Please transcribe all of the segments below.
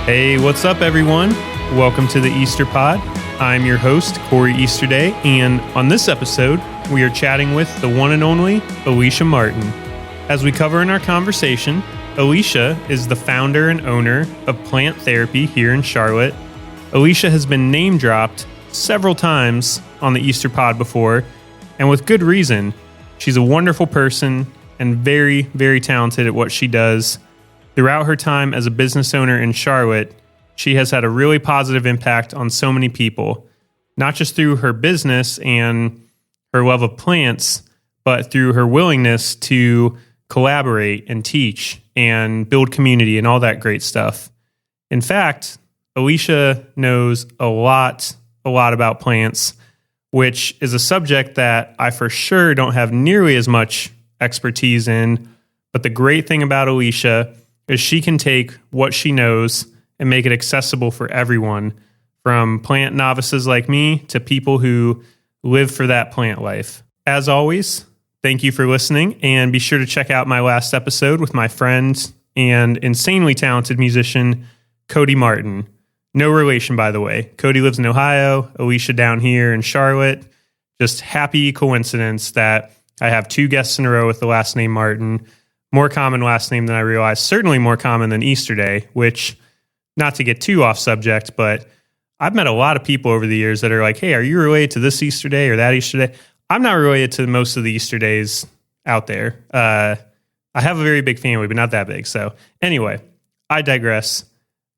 Hey, what's up, everyone? Welcome to the Easter Pod. I'm your host, Corey Easterday, and on this episode, we are chatting with the one and only Alicia Martin. As we cover in our conversation, Alicia is the founder and owner of Plant Therapy here in Charlotte. Alicia has been name-dropped several times on the Easter Pod before, and with good reason. She's a wonderful person and very, very talented at what she does. Throughout her time as a business owner in Charlotte, she has had a really positive impact on so many people, not just through her business and her love of plants, but through her willingness to collaborate and teach and build community and all that great stuff. In fact, Alicia knows a lot about plants, which is a subject that I for sure don't have nearly as much expertise in. But the great thing about Alicia is she can take what she knows and make it accessible for everyone, from plant novices like me to people who live for that plant life. As always, thank you for listening, and be sure to check out my last episode with my friend and insanely talented musician, Cody Martin. No relation, by the way. Cody lives in Ohio, Alicia down here in Charlotte. Just happy coincidence that I have two guests in a row with the last name Martin. More common last name than I realized, certainly more common than Easterday, which, not to get too off subject, but I've met a lot of people over the years that are like, hey, are you related to this Easterday or that Easterday? I'm not related to most of the Easterdays out there. I have a very big family, but not that big. So anyway, I digress.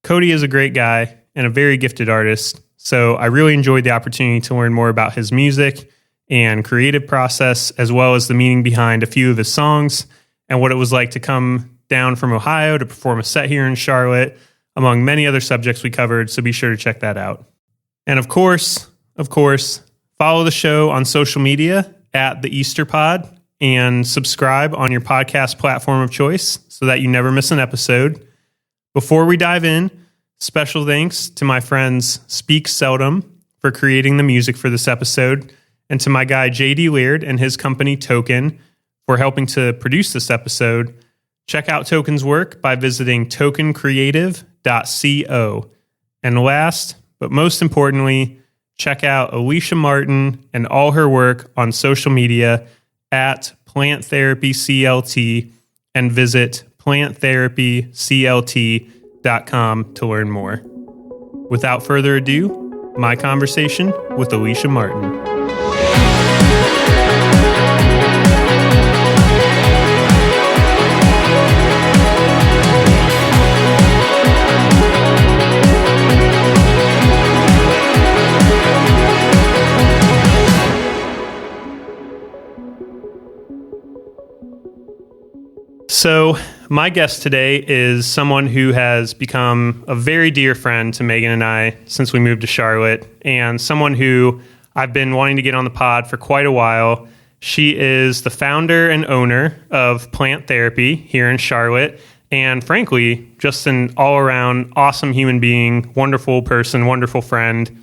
Cody is a great guy and a very gifted artist. So I really enjoyed the opportunity to learn more about his music and creative process, as well as the meaning behind a few of his songs and what it was like to come down from Ohio to perform a set here in Charlotte, among many other subjects we covered, so be sure to check that out. And of course, follow the show on social media at The Easter Pod and subscribe on your podcast platform of choice so that you never miss an episode. Before we dive in, special thanks to my friends Speak Seldom for creating the music for this episode, and to my guy JD Laird and his company Token for helping to produce this episode. Check out Token's work by visiting tokencreative.co. And last, but most importantly, check out Alicia Martin and all her work on social media at Plant Therapy CLT, and visit planttherapyclt.com to learn more. Without further ado, my conversation with Alicia Martin. So my guest today is someone who has become a very dear friend to Megan and I since we moved to Charlotte, and someone who I've been wanting to get on the pod for quite a while. She is the founder and owner of Plant Therapy here in Charlotte, and frankly, just an all-around awesome human being, wonderful person, wonderful friend.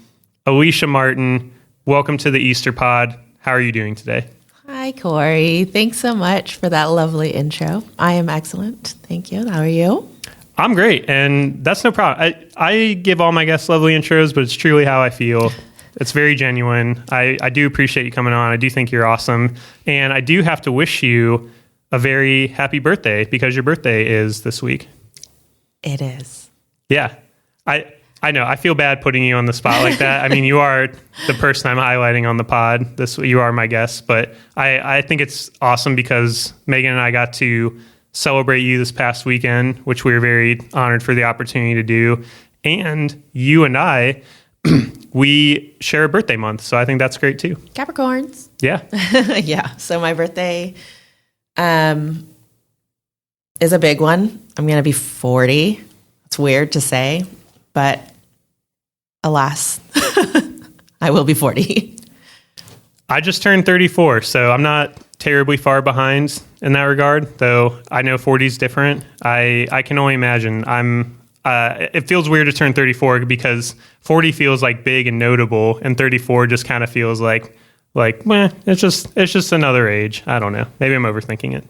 Alicia Martin, welcome to the Easter Pod. How are you doing today? Hi, Corey. Thanks so much for that lovely intro. I am excellent. Thank you. How are you? I'm great, and that's no problem. I give all my guests lovely intros, but it's truly how I feel. It's very genuine. I do appreciate you coming on. I do think you're awesome, and I do have to wish you a very happy birthday because your birthday is this week. It is. Yeah. I know. I feel bad putting you on the spot like that. I mean, you are the person I'm highlighting on the pod. You are my guest, but I think it's awesome because Megan and I got to celebrate you this past weekend, which we were very honored for the opportunity to do. And you and I, we share a birthday month, so I think that's great too. Capricorns. Yeah. Yeah. So my birthday is a big one. I'm going to be 40. It's weird to say, but alas, I will be 40. I just turned 34, so I'm not terribly far behind in that regard, though I know 40 is different. I can only imagine. It feels weird to turn 34 because 40 feels like big and notable, and 34 just kind of feels like it's just another age. I don't know. Maybe I'm overthinking it.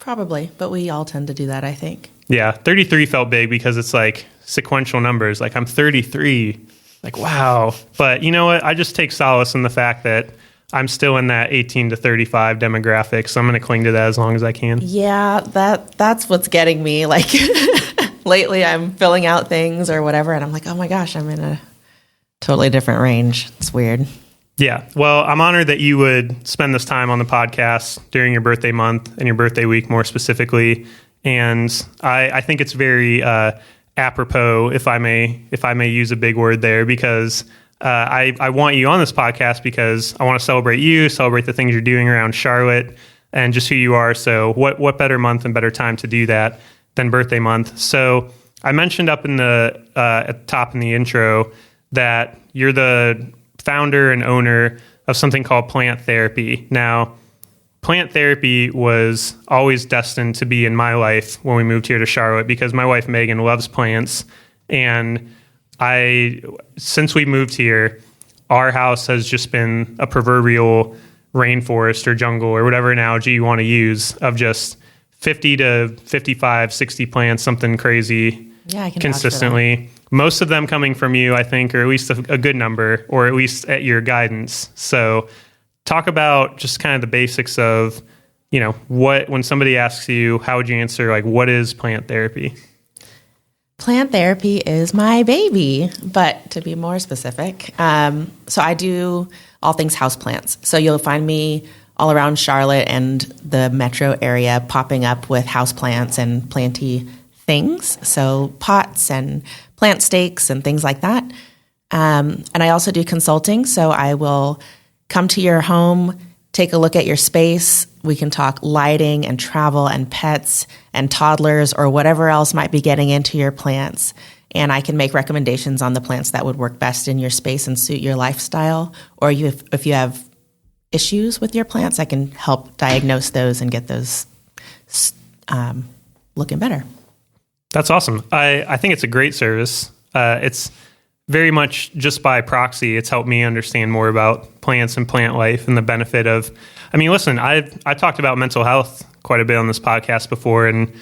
Probably, but we all tend to do that, I think. Yeah, 33 felt big because it's like sequential numbers. Like I'm 33, like wow. But you know what? I just take solace in the fact that I'm still in that 18 to 35 demographic, so I'm going to cling to that as long as I can. Yeah, that's what's getting me. Like lately I'm filling out things or whatever, and I'm like, oh my gosh, I'm in a totally different range. It's weird. Yeah. Well, I'm honored that you would spend this time on the podcast during your birthday month and your birthday week more specifically. And I think it's very apropos, if I may use a big word there, because I want you on this podcast because I want to celebrate you, celebrate the things you're doing around Charlotte and just who you are. So what better month and better time to do that than birthday month? So I mentioned up in the at the top in the intro that you're the founder and owner of something called Plant Therapy. Now, plant therapy was always destined to be in my life when we moved here to Charlotte because my wife Megan loves plants, and since we moved here, our house has just been a proverbial rainforest or jungle or whatever analogy you want to use of just 50 to 55, 60 plants, something crazy. Yeah, I can consistently. Most of them coming from you, I think, or at least a good number, or at least at your guidance. So talk about just kind of the basics of, when somebody asks you, how would you answer, like, what is plant therapy? Plant therapy is my baby, but to be more specific, so I do all things houseplants. So you'll find me all around Charlotte and the metro area popping up with houseplants and planty things, so pots and plant stakes and things like that. And I also do consulting, so I will come to your home, take a look at your space. We can talk lighting and travel and pets and toddlers or whatever else might be getting into your plants. And I can make recommendations on the plants that would work best in your space and suit your lifestyle. Or if you have issues with your plants, I can help diagnose those and get those looking better. That's awesome. I think it's a great service. It's very much just by proxy. It's helped me understand more about plants and plant life and the benefit of, listen, I talked about mental health quite a bit on this podcast before, and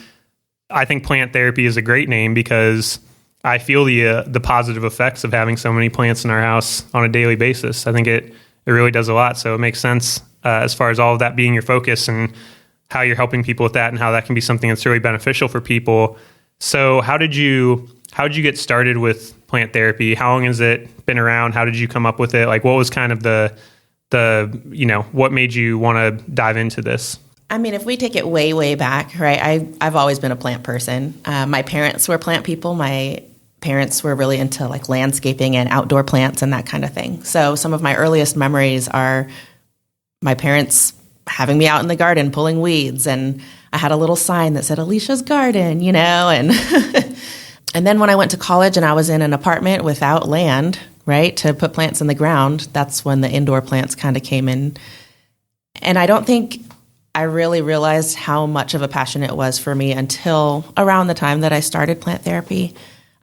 I think plant therapy is a great name because I feel the positive effects of having so many plants in our house on a daily basis. I think it really does a lot. So it makes sense as far as all of that being your focus and how you're helping people with that and how that can be something that's really beneficial for people. So how did you get started with plant therapy? How long has it been around? How did you come up with it? Like, what was kind of the what made you want to dive into this? If we take it way, way back, right? I've always been a plant person. My parents were plant people. My parents were really into like landscaping and outdoor plants and that kind of thing. So some of my earliest memories are my parents having me out in the garden pulling weeds, and I had a little sign that said Alicia's garden, and and then when I went to college and I was in an apartment without land, right, to put plants in the ground, that's when the indoor plants kind of came in. And I don't think I really realized how much of a passion it was for me until around the time that I started plant therapy,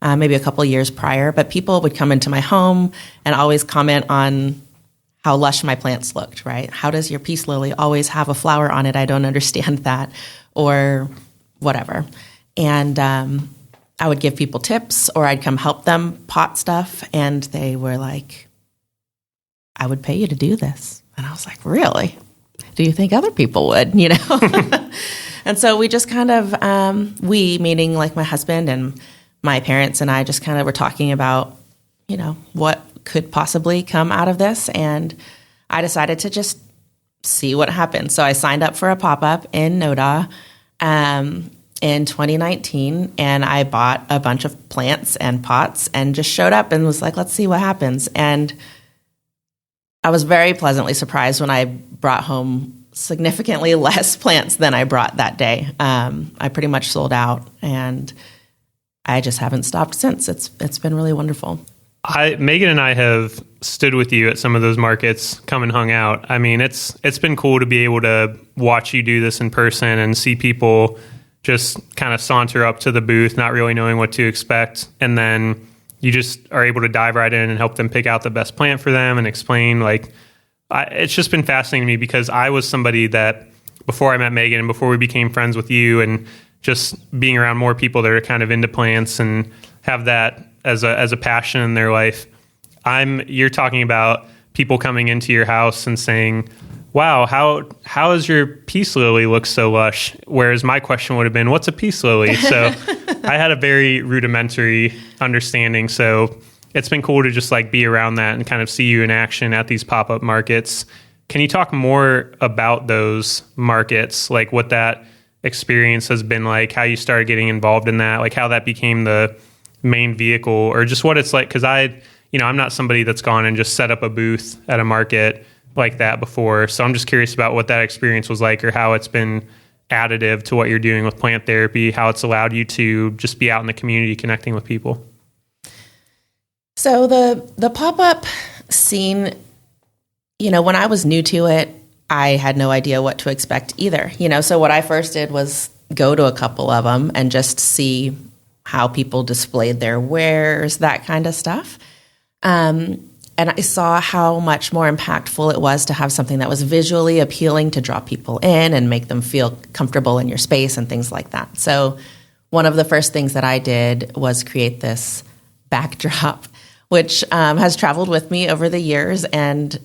maybe a couple of years prior. But people would come into my home and always comment on how lush my plants looked, right? How does your peace lily always have a flower on it? I don't understand that, or whatever. And I would give people tips, or I'd come help them pot stuff, and they were like, I would pay you to do this. And I was like, really? Do you think other people would, And so we just kind of, we, meaning like my husband and my parents and I, just kind of were talking about, what could possibly come out of this. And I decided to just see what happened. So I signed up for a pop-up in NODA in 2019, and I bought a bunch of plants and pots and just showed up and was like, let's see what happens. And I was very pleasantly surprised when I brought home significantly less plants than I brought that day. I pretty much sold out, and I just haven't stopped since. It's been really wonderful. Megan and I have stood with you at some of those markets, come and hung out. It's been cool to be able to watch you do this in person and see people just kind of saunter up to the booth, not really knowing what to expect. And then you just are able to dive right in and help them pick out the best plant for them and explain. It's just been fascinating to me because I was somebody that before I met Megan and before we became friends with you, and just being around more people that are kind of into plants and have that as a passion in their life. You're talking about people coming into your house and saying, wow, how does your peace lily look so lush? Whereas my question would have been, what's a peace lily? So I had a very rudimentary understanding. So it's been cool to just like be around that and kind of see you in action at these pop-up markets. Can you talk more about those markets, like what that experience has been like, how you started getting involved in that, like how that became the main vehicle, or just what it's like? Because I'm not somebody that's gone and just set up a booth at a market like that before. So I'm just curious about what that experience was like, or how it's been additive to what you're doing with plant therapy, how it's allowed you to just be out in the community connecting with people. So the pop-up scene, when I was new to it, I had no idea what to expect either. So what I first did was go to a couple of them and just see how people displayed their wares, that kind of stuff. And I saw how much more impactful it was to have something that was visually appealing to draw people in and make them feel comfortable in your space and things like that. So one of the first things that I did was create this backdrop, which has traveled with me over the years, and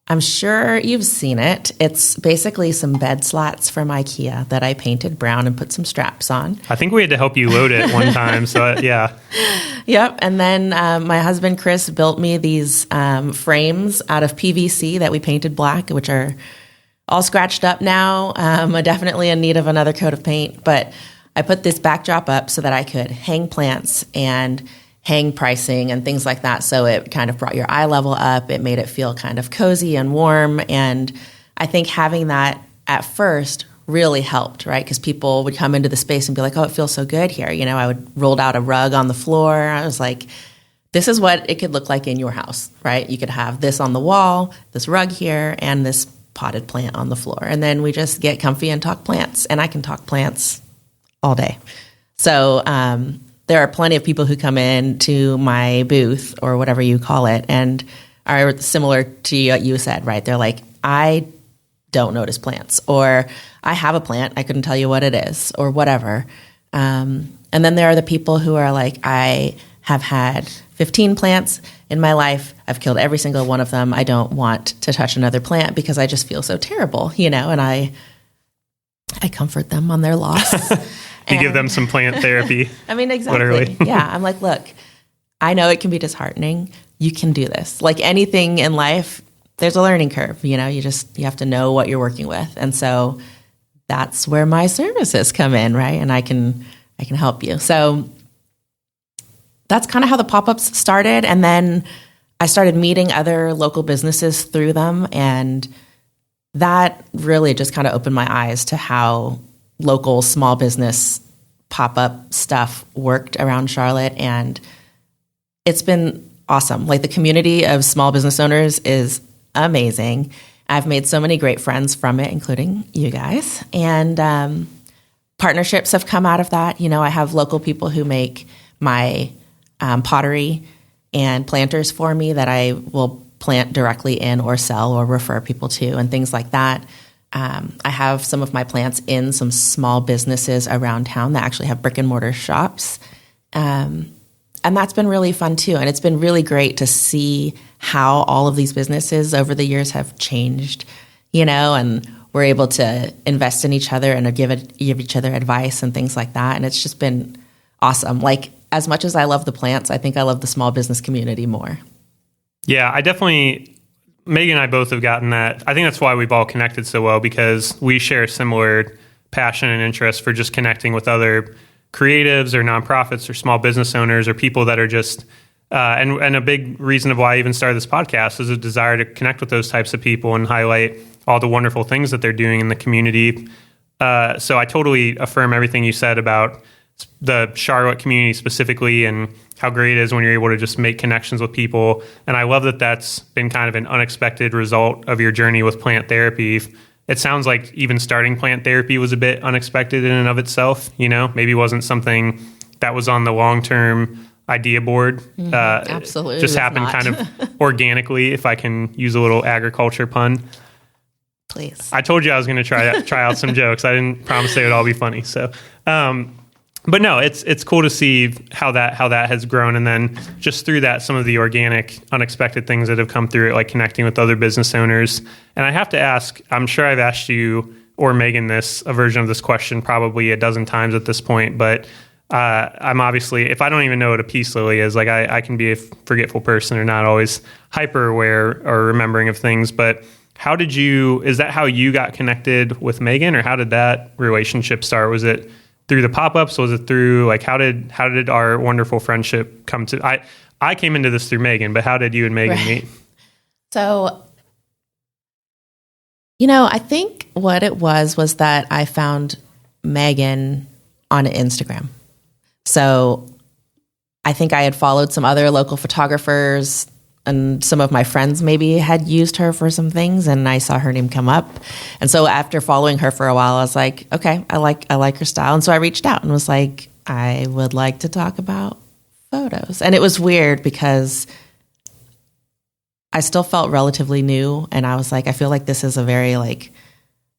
I'm sure you've seen it. It's basically some bed slats from IKEA that I painted brown and put some straps on. I think we had to help you load it one time. So yeah. Yep. And then my husband, Chris, built me these frames out of PVC that we painted black, which are all scratched up now. Definitely in need of another coat of paint. But I put this backdrop up so that I could hang plants and hang pricing and things like that. So it kind of brought your eye level up. It made it feel kind of cozy and warm. And I think having that at first really helped, right? Because people would come into the space and be like, oh, it feels so good here. I would rolled out a rug on the floor. I was like, this is what it could look like in your house, right? You could have this on the wall, this rug here, and this potted plant on the floor. And then we just get comfy and talk plants. And I can talk plants all day. So, there are plenty of people who come in to my booth or whatever you call it and are similar to what you said, right? They're like, I don't notice plants, or I have a plant, I couldn't tell you what it is, or whatever. And then there are the people who are like, I have had 15 plants in my life. I've killed every single one of them. I don't want to touch another plant because I just feel so terrible, and I comfort them on their loss. You give them some plant therapy. I mean, exactly. Literally. Yeah. I'm like, look, I know it can be disheartening. You can do this. Like anything in life, there's a learning curve. You have to know what you're working with. And so that's where my services come in, right? And I can help you. So that's kind of how the pop-ups started. And then I started meeting other local businesses through them. And that really just kind of opened my eyes to how local small business pop-up stuff worked around Charlotte, and it's been awesome. Like the community of small business owners is amazing. I've made so many great friends from it, including you guys, and partnerships have come out of that. I have local people who make my pottery and planters for me that I will plant directly in or sell or refer people to and things like that. I have some of my plants in some small businesses around town that actually have brick and mortar shops. And that's been really fun too. And it's been really great to see how all of these businesses over the years have changed, and we're able to invest in each other and give each other advice and things like that. And it's just been awesome. Like as much as I love the plants, I think I love the small business community more. Yeah, Megan and I both have gotten that. I think that's why we've all connected so well, because we share a similar passion and interest for just connecting with other creatives or nonprofits or small business owners or people that are just, and a big reason of why I even started this podcast is a desire to connect with those types of people and highlight all the wonderful things that they're doing in the community. So I totally affirm everything you said about the Charlotte community specifically and how great it is when you're able to just make connections with people. And I love that that's been kind of an unexpected result of your journey with plant therapy. It sounds like even starting plant therapy was a bit unexpected in and of itself, maybe wasn't something that was on the long-term idea board. Absolutely. Just happened kind of organically, if I can use a little agriculture pun. please. I told you I was going to try out some jokes. I didn't promise they would all be funny. So, but no, it's cool to see how that has grown, and then just through that, some of the organic, unexpected things that have come through it, like connecting with other business owners. And I have to ask, I'm sure I've asked you or Megan a version of this question probably a dozen times at this point, but I'm obviously, if I don't even know what a peace lily is, like I can be a forgetful person or not always hyper aware or remembering of things. But is that how you got connected with Megan, or how did that relationship start? Was it through the pop-ups? Was it through, like, how did our wonderful friendship come to, I came into this through Megan, but how did you and Megan meet? So, I think what it was that I found Megan on Instagram. So I think I had followed some other local photographers, and some of my friends maybe had used her for some things, and I saw her name come up. And so after following her for a while, I was like, okay, I like her style. And so I reached out and was like, I would like to talk about photos. And it was weird because I still felt relatively new, and I was like, I feel like this is a very like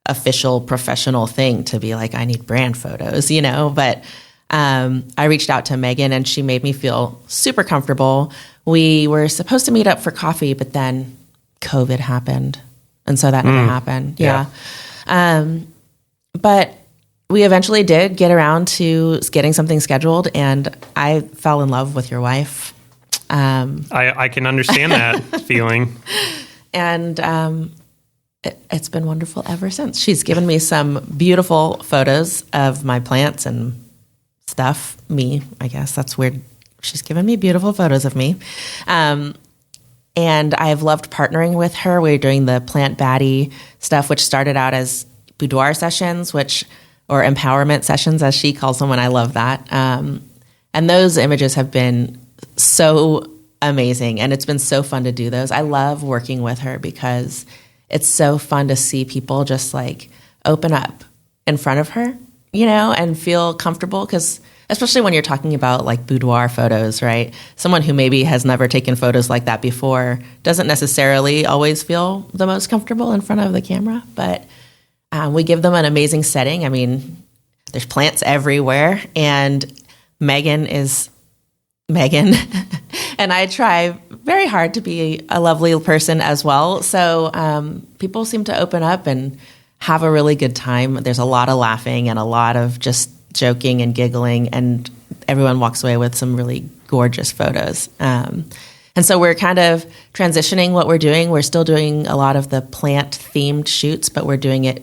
official professional thing to be like, I need brand photos, but I reached out to Megan, and she made me feel super comfortable. We were supposed to meet up for coffee, but then COVID happened, and so that never happened. Yeah. But we eventually did get around to getting something scheduled, and I fell in love with your wife. I can understand that feeling. And it's been wonderful ever since. She's given me some beautiful photos of my plants and stuff. Me, I guess. That's weird. She's given me beautiful photos of me. And I've loved partnering with her. We're doing the Plant Baddie stuff, which started out as boudoir sessions, or empowerment sessions, as she calls them, and I love that. And those images have been so amazing, and it's been so fun to do those. I love working with her because it's so fun to see people just like open up in front of her, and feel comfortable, because especially when you're talking about like boudoir photos, right? Someone who maybe has never taken photos like that before doesn't necessarily always feel the most comfortable in front of the camera, but we give them an amazing setting. I mean, there's plants everywhere, and Megan is Megan, and I try very hard to be a lovely person as well. So people seem to open up and have a really good time. There's a lot of laughing and a lot of just joking and giggling, and everyone walks away with some really gorgeous photos. And so we're kind of transitioning what we're doing. We're still doing a lot of the plant-themed shoots, but we're doing it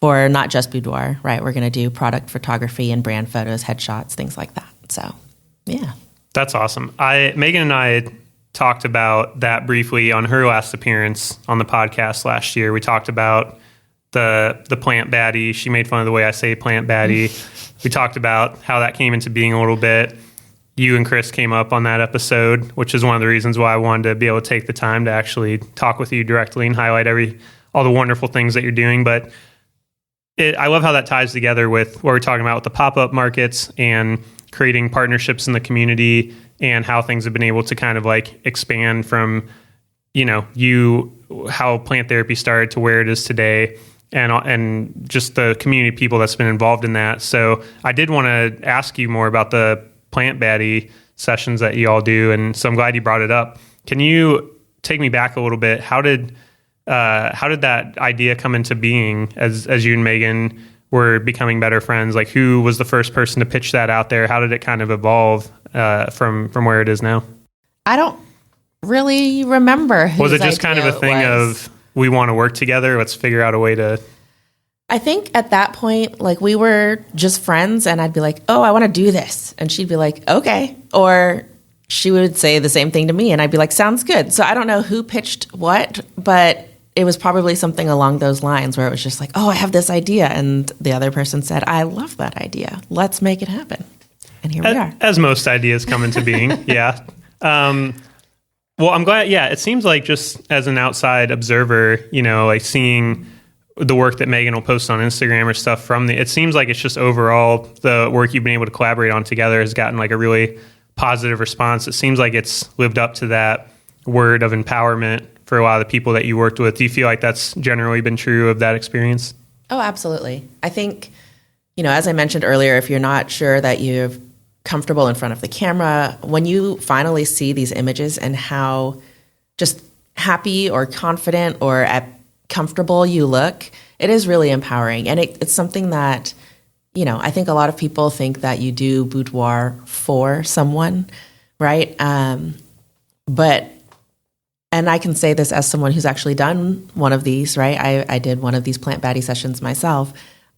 for not just boudoir, right? We're going to do product photography and brand photos, headshots, things like that. So, yeah. That's awesome. Megan and I talked about that briefly on her last appearance on the podcast last year. We talked about the Plant Baddie. She made fun of the way I say Plant Baddie. We talked about how that came into being a little bit. You and Chris came up on that episode, which is one of the reasons why I wanted to be able to take the time to actually talk with you directly and highlight all the wonderful things that you're doing. But I love how that ties together with what we're talking about with the pop-up markets and creating partnerships in the community, and how things have been able to kind of like expand from, how plant therapy started to where it is today, and just the community of people that's been involved in that. So I did want to ask you more about the Plant Baddie sessions that you all do, and so I'm glad you brought it up. Can you take me back a little bit? How did that idea come into being as you and Megan were becoming better friends? Like, who was the first person to pitch that out there? How did it kind of evolve from where it is now? I don't really remember. Was it just kind of a thing of, we want to work together, let's figure out a way to... I think at that point, like, we were just friends, and I'd be like, oh, I want to do this. And she'd be like, okay. Or she would say the same thing to me, and I'd be like, sounds good. So I don't know who pitched what, but it was probably something along those lines where it was just like, oh, I have this idea. And the other person said, I love that idea. Let's make it happen. And here we are. As most ideas come into being. Yeah. Well, I'm glad. Yeah. It seems like, just as an outside observer, like seeing the work that Megan will post on Instagram or stuff it seems like it's just overall the work you've been able to collaborate on together has gotten like a really positive response. It seems like it's lived up to that word of empowerment for a lot of the people that you worked with. Do you feel like that's generally been true of that experience? Oh, absolutely. I think, as I mentioned earlier, if you're not sure that you're comfortable in front of the camera, when you finally see these images and how just happy or confident or comfortable you look, it is really empowering. And it's something that, I think a lot of people think that you do boudoir for someone, right? And I can say this as someone who's actually done one of these, right? I did one of these plant baddie sessions myself.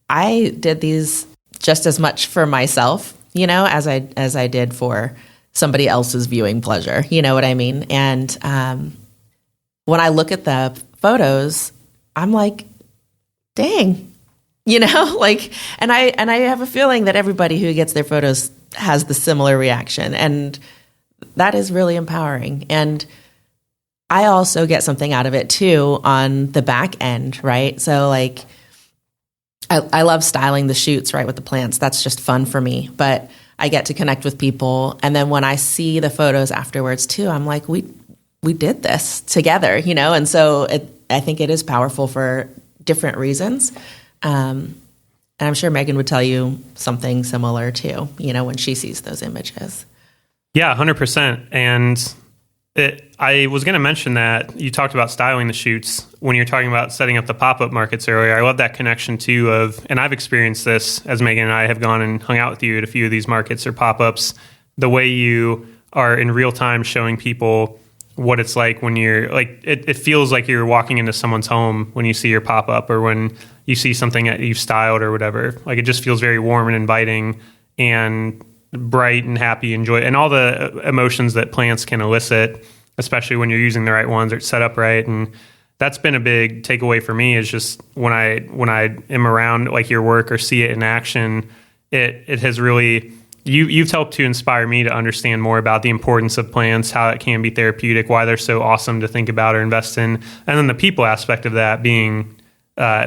I did these just as much for myself, as I did for somebody else's viewing pleasure. You know what I mean? And when I look at the photos, I'm like, dang, and I have a feeling that everybody who gets their photos has the similar reaction, and that is really empowering. And I also get something out of it too on the back end, right? So I love styling the shoots, right, with the plants. That's just fun for me. But I get to connect with people, and then when I see the photos afterwards too, I'm like, we did this together, And so I think it is powerful for different reasons. And I'm sure Megan would tell you something similar too, when she sees those images. Yeah, 100%. And I was going to mention that you talked about styling the shoots when you're talking about setting up the pop-up markets earlier. I love that connection too and I've experienced this as Megan and I have gone and hung out with you at a few of these markets or pop-ups, the way you are in real time showing people what it's like when you're it feels like you're walking into someone's home when you see your pop-up or when you see something that you've styled or whatever. It just feels very warm and inviting and bright and happy and joy and all the emotions that plants can elicit, especially when you're using the right ones or it's set up right. And that's been a big takeaway for me, is just when I am around your work or see it in action, it has really, you've helped to inspire me to understand more about the importance of plants, how it can be therapeutic, why they're so awesome to think about or invest in. And then the people aspect of that being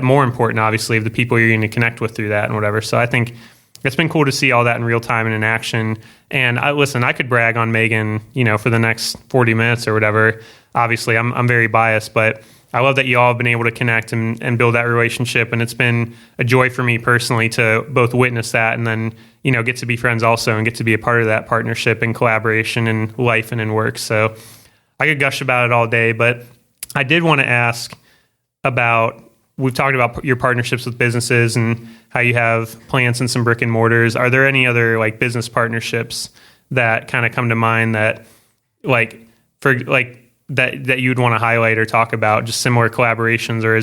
more important, obviously, of the people you're going to connect with through that and whatever. So I think it's been cool to see all that in real time and in action. And I could brag on Megan, for the next 40 minutes or whatever. Obviously, I'm very biased, but I love that you all have been able to connect and build that relationship. And it's been a joy for me personally to both witness that and then, get to be friends also and get to be a part of that partnership and collaboration in life and in work. So I could gush about it all day, but I did want to ask about, we've talked about your partnerships with businesses and how you have plants and some brick and mortars. Are there any other business partnerships that kind of come to mind that that you'd want to highlight or talk about, just similar collaborations, or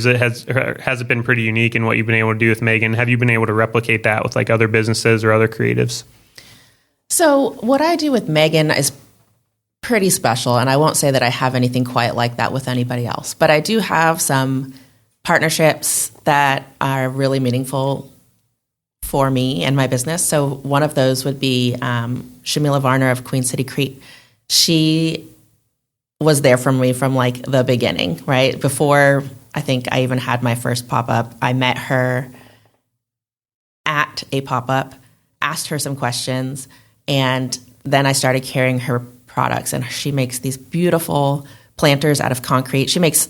has it been pretty unique in what you've been able to do with Megan? Have you been able to replicate that with other businesses or other creatives? So what I do with Megan is pretty special, and I won't say that I have anything quite like that with anybody else, but I do have some partnerships that are really meaningful for me and my business. So one of those would be Shamila Varner of Queen City Crete. She was there for me from the beginning, right? Before I think I even had my first pop-up, I met her at a pop-up, asked her some questions, and then I started carrying her products. And she makes these beautiful planters out of concrete. She makes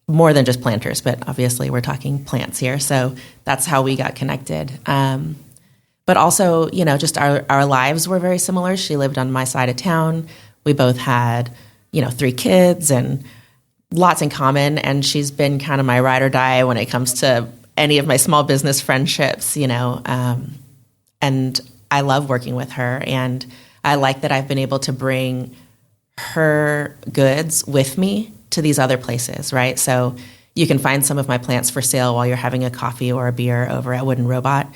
more than just planters, but obviously we're talking plants here. So that's how we got connected. But also, just our lives were very similar. She lived on my side of town. We both had 3 kids and lots in common. And she's been kind of my ride or die when it comes to any of my small business friendships, and I love working with her. And I like that I've been able to bring her goods with me to these other places, right? So you can find some of my plants for sale while you're having a coffee or a beer over at Wooden Robot.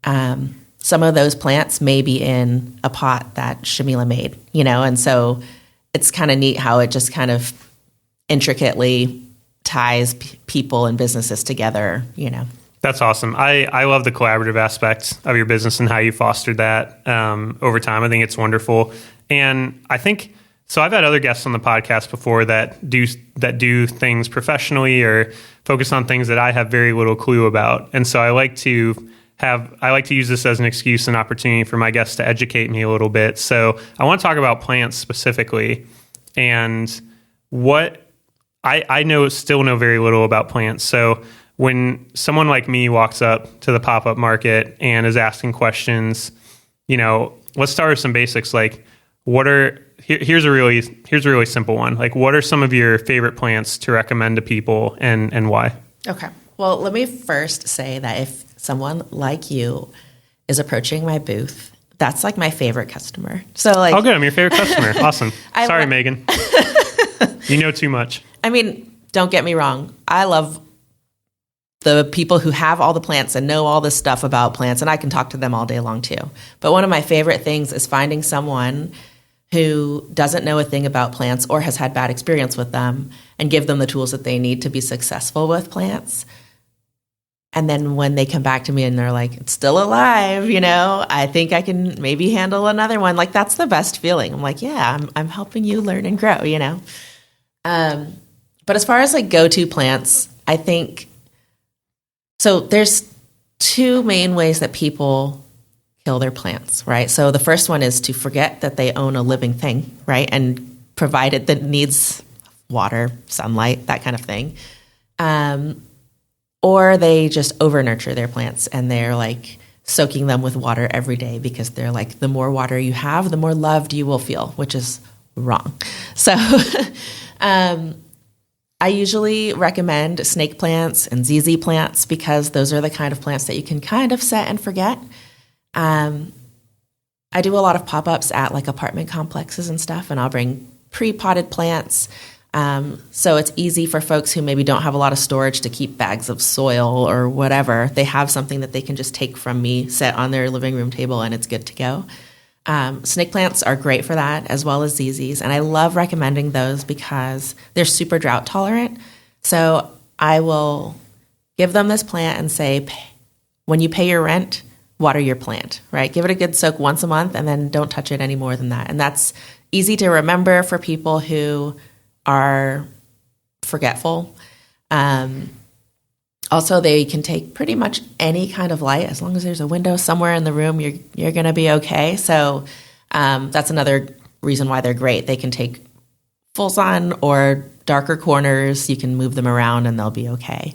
Some of those plants may be in a pot that Shamila made, and so it's kind of neat how it just kind of intricately ties people and businesses together, That's awesome. I love the collaborative aspect of your business and how you fostered that over time. I think it's wonderful. And I think, so I've had other guests on the podcast before that do things professionally or focus on things that I have very little clue about. And so I like to use this as an excuse and opportunity for my guests to educate me a little bit. So I want to talk about plants specifically and what I still know very little about plants. So when someone like me walks up to the pop-up market and is asking questions, let's start with some basics. Like, here's a really simple one. Like, what are some of your favorite plants to recommend to people, and why? Okay. Well, let me first say that if someone like you is approaching my booth, that's like my favorite customer. So like, oh, good. I'm your favorite customer. Awesome. Sorry, Megan. You know too much. I mean, don't get me wrong. I love the people who have all the plants and know all this stuff about plants, and I can talk to them all day long too. But one of my favorite things is finding someone who doesn't know a thing about plants or has had bad experience with them and give them the tools that they need to be successful with plants. And then when they come back to me and they're like, it's still alive, I think I can maybe handle another one. Like, that's the best feeling. I'm like, yeah, I'm helping you learn and grow, But as far as like go-to plants, I think, so there's two main ways that people kill their plants, right? So the first one is to forget that they own a living thing, right? And provided that needs water, sunlight, that kind of thing. Or they just over-nurture their plants and they're like soaking them with water every day because they're like, the more water you have, the more loved you will feel, which is wrong. So I usually recommend snake plants and ZZ plants because those are the kind of plants that you can kind of set and forget. I do a lot of pop-ups at like apartment complexes and stuff, and I'll bring pre-potted plants. So it's easy for folks who maybe don't have a lot of storage to keep bags of soil or whatever. They have something that they can just take from me, set on their living room table, and it's good to go. Snake plants are great for that, as well as ZZs. And I love recommending those because they're super drought tolerant. So I will give them this plant and say, when you pay your rent, water your plant, right? Give it a good soak once a month and then don't touch it any more than that. And that's easy to remember for people who are forgetful. Also, they can take pretty much any kind of light. As long as there's a window somewhere in the room, you're going to be okay. So that's another reason why they're great. They can take full sun or darker corners. You can move them around and they'll be okay.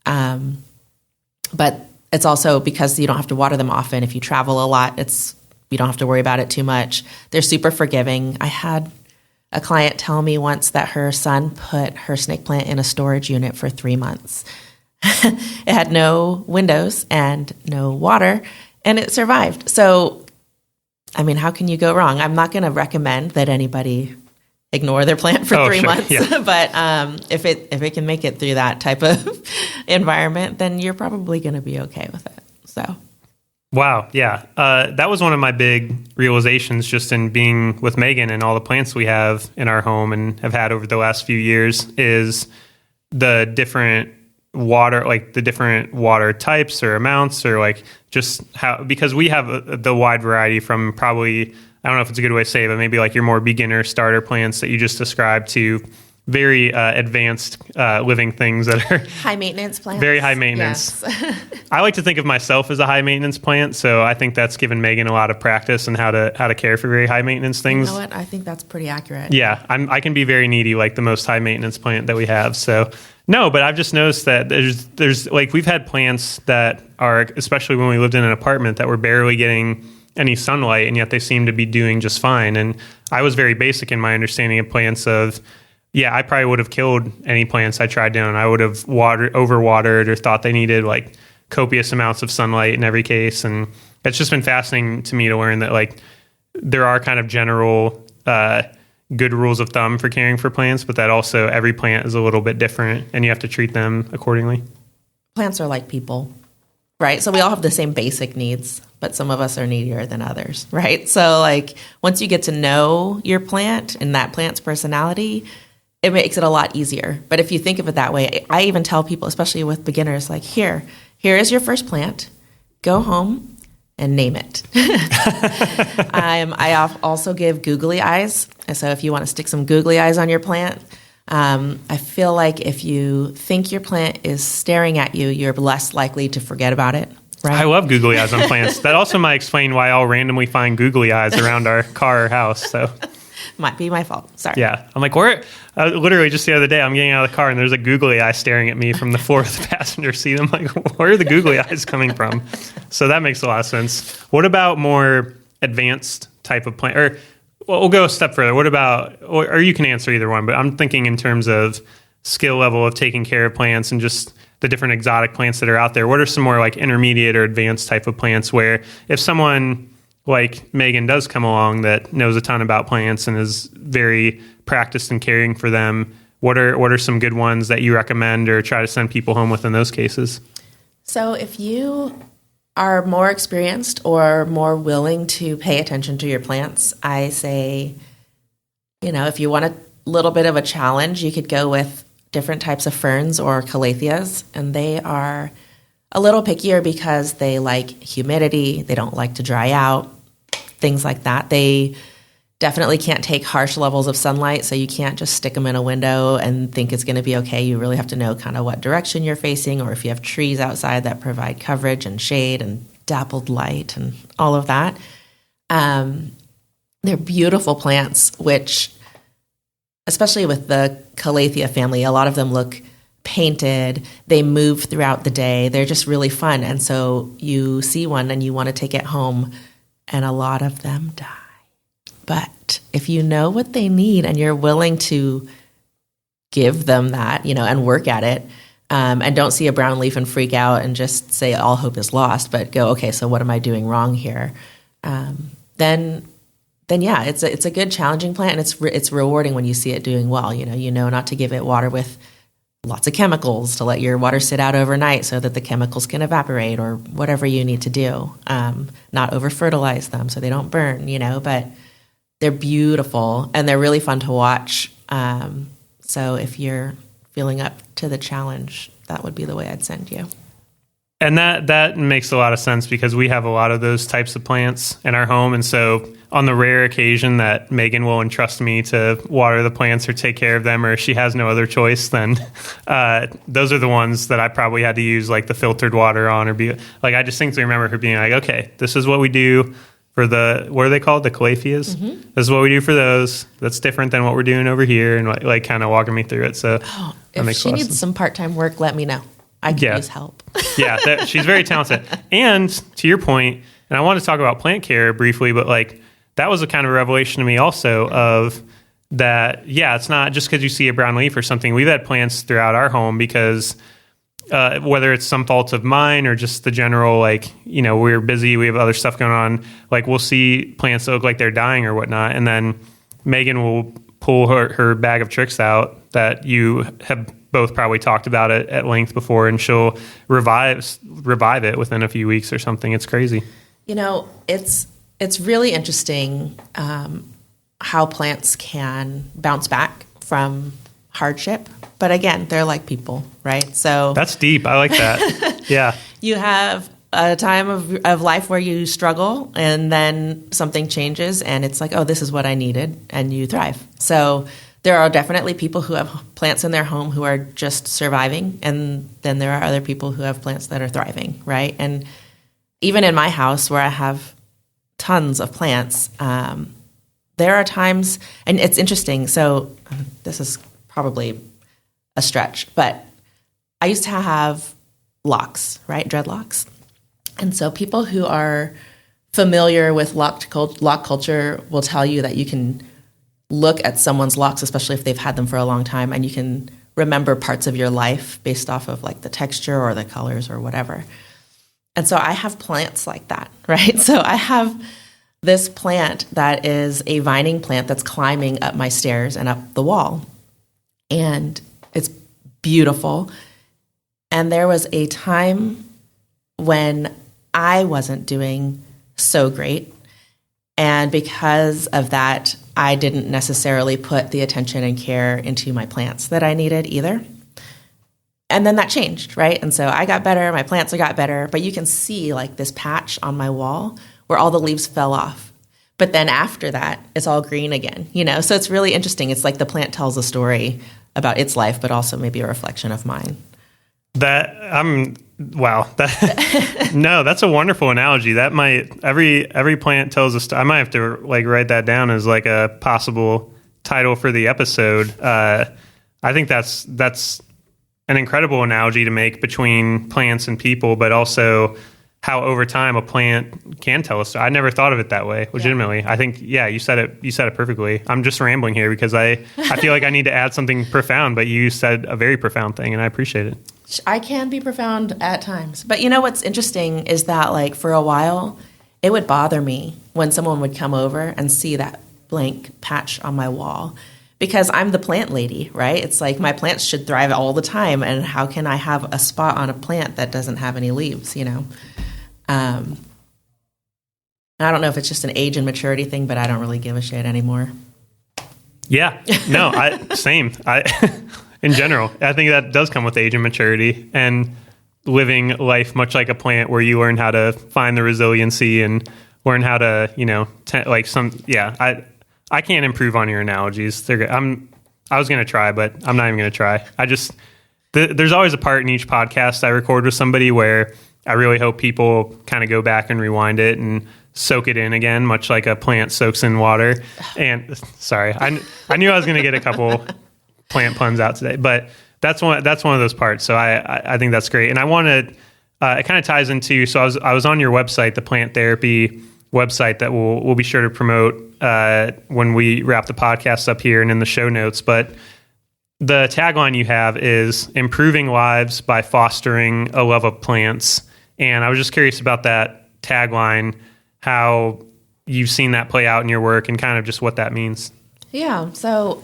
But it's also because you don't have to water them often. If you travel a lot, you don't have to worry about it too much. They're super forgiving. I had a client tell me once that her son put her snake plant in a storage unit for 3 months. It had no windows and no water, and it survived. So, I mean, how can you go wrong? I'm not going to recommend that anybody ignore their plant for 3 months, yeah. But if it can make it through that type of environment, then you're probably going to be okay with it. So. Wow. Yeah. That was one of my big realizations just in being with Megan and all the plants we have in our home and have had over the last few years is the different water types or amounts or like just how, because we have the wide variety from probably, I don't know if it's a good way to say it, but maybe like your more beginner starter plants that you just described to very advanced living things that are high maintenance plants. Very high maintenance. Yes. I like to think of myself as a high maintenance plant, so I think that's given Megan a lot of practice and how to care for very high maintenance things. You know what? I think that's pretty accurate. Yeah, I can be very needy, like the most high maintenance plant that we have. So no, but I've just noticed that there's like we've had plants that are, especially when we lived in an apartment, that were barely getting any sunlight, and yet they seem to be doing just fine. And I was very basic in my understanding of plants of. Yeah, I probably would have killed any plants I tried down. I would have overwatered or thought they needed like copious amounts of sunlight in every case. And it's just been fascinating to me to learn that like there are kind of general good rules of thumb for caring for plants, but that also every plant is a little bit different and you have to treat them accordingly. Plants are like people, right? So we all have the same basic needs, but some of us are needier than others, right? So like once you get to know your plant and that plant's personality, it makes it a lot easier. But if you think of it that way, I even tell people, especially with beginners, like here is your first plant. Go home and name it. I also give googly eyes. So if you want to stick some googly eyes on your plant, I feel like if you think your plant is staring at you, you're less likely to forget about it. Right? I love googly eyes on plants. That also might explain why I'll randomly find googly eyes around our car or house. So. Might be my fault. Sorry. Yeah. I'm like, literally just the other day, I'm getting out of the car and there's a googly eye staring at me from the floor of the passenger seat. I'm like, where are the googly eyes coming from? So that makes a lot of sense. What about more advanced type of plant? Or we'll go a step further. What about, or you can answer either one, but I'm thinking in terms of skill level of taking care of plants and just the different exotic plants that are out there. What are some more like intermediate or advanced type of plants where if someone like Megan does come along that knows a ton about plants and is very practiced in caring for them, what are some good ones that you recommend or try to send people home with in those cases? So if you are more experienced or more willing to pay attention to your plants, I say, if you want a little bit of a challenge, you could go with different types of ferns or calatheas, and they are a little pickier because they like humidity, they don't like to dry out, things like that. They definitely can't take harsh levels of sunlight, so you can't just stick them in a window and think it's going to be okay. You really have to know kind of what direction you're facing, or if you have trees outside that provide coverage and shade and dappled light and all of that. They're beautiful plants, which, especially with the Calathea family, a lot of them look painted. They move throughout the day. They're just really fun. And so you see one and you want to take it home, and a lot of them die. But if you know what they need and you're willing to give them that, and work at it, and don't see a brown leaf and freak out and just say all hope is lost, but go, okay, so what am I doing wrong here? Then yeah, it's a good challenging plant, and it's rewarding when you see it doing well. You know not to give it water with lots of chemicals, to let your water sit out overnight so that the chemicals can evaporate, or whatever you need to do. Not over fertilize them so they don't burn. But they're beautiful and they're really fun to watch. So if you're feeling up to the challenge, that would be the way I'd send you. And that makes a lot of sense because we have a lot of those types of plants in our home. And so on the rare occasion that Megan will entrust me to water the plants or take care of them, or if she has no other choice, then those are the ones that I probably had to use like the filtered water on, or be like, I distinctly remember her being like, okay, this is what we do for what are they called? The calatheas? Mm-hmm. This is what we do for those. That's different than what we're doing over here, and like kind of walking me through it. So if she needs some part-time work, let me know. I can use help. Yeah, she's very talented. And to your point, and I want to talk about plant care briefly, but like that was a kind of revelation to me also of that, it's not just because you see a brown leaf or something. We've had plants throughout our home because whether it's some fault of mine or just the general, like, we're busy, we have other stuff going on, like we'll see plants that look like they're dying or whatnot. And then Megan will pull her bag of tricks out that you have both probably talked about it at length before, and she'll revive it within a few weeks or something. It's crazy. It's really interesting how plants can bounce back from hardship. But again, they're like people, right? So that's deep. I like that. Yeah. You have a time of life where you struggle, and then something changes and it's like, oh, this is what I needed, and you thrive. So there are definitely people who have plants in their home who are just surviving, and then there are other people who have plants that are thriving, right? And even in my house where I have tons of plants, there are times, and it's interesting, so this is probably a stretch, but I used to have locks, right? Dreadlocks. And so people who are familiar with lock culture will tell you that you can look at someone's locks, especially if they've had them for a long time, and you can remember parts of your life based off of like the texture or the colors or whatever. And so I have plants like that, right? So I have this plant that is a vining plant that's climbing up my stairs and up the wall. And it's beautiful. And there was a time when I wasn't doing so great. And because of that, I didn't necessarily put the attention and care into my plants that I needed either. And then that changed, right? And so I got better, my plants got better, but you can see like this patch on my wall where all the leaves fell off. But then after that, it's all green again, So it's really interesting. It's like the plant tells a story about its life, but also maybe a reflection of mine. That Wow. No, that's a wonderful analogy. That might, every plant tells us, I might have to like write that down as like a possible title for the episode. I think that's an incredible analogy to make between plants and people, but also how over time a plant can tell us. I never thought of it that way, legitimately. Yeah. I think, you said it perfectly. I'm just rambling here because I feel like I need to add something profound, but you said a very profound thing and I appreciate it. I can be profound at times. But you know what's interesting is that like for a while, it would bother me when someone would come over and see that blank patch on my wall because I'm the plant lady, right? It's like my plants should thrive all the time. And how can I have a spot on a plant that doesn't have any leaves, I don't know if it's just an age and maturity thing, but I don't really give a shit anymore. Yeah, no, same. In general, I think that does come with age and maturity and living life much like a plant where you learn how to find the resiliency and learn how to, I can't improve on your analogies. They're good. I was going to try, but I'm not even going to try. There's always a part in each podcast I record with somebody where I really hope people kind of go back and rewind it and soak it in again, much like a plant soaks in water. And sorry, I knew I was going to get a couple plant puns out today, but that's one of those parts. So I think that's great. And I wanted, it kind of ties into, so I was on your website, the plant therapy website that we'll be sure to promote when we wrap the podcast up here and in the show notes. But the tagline you have is improving lives by fostering a love of plants. And I was just curious about that tagline, how you've seen that play out in your work and kind of just what that means. Yeah. So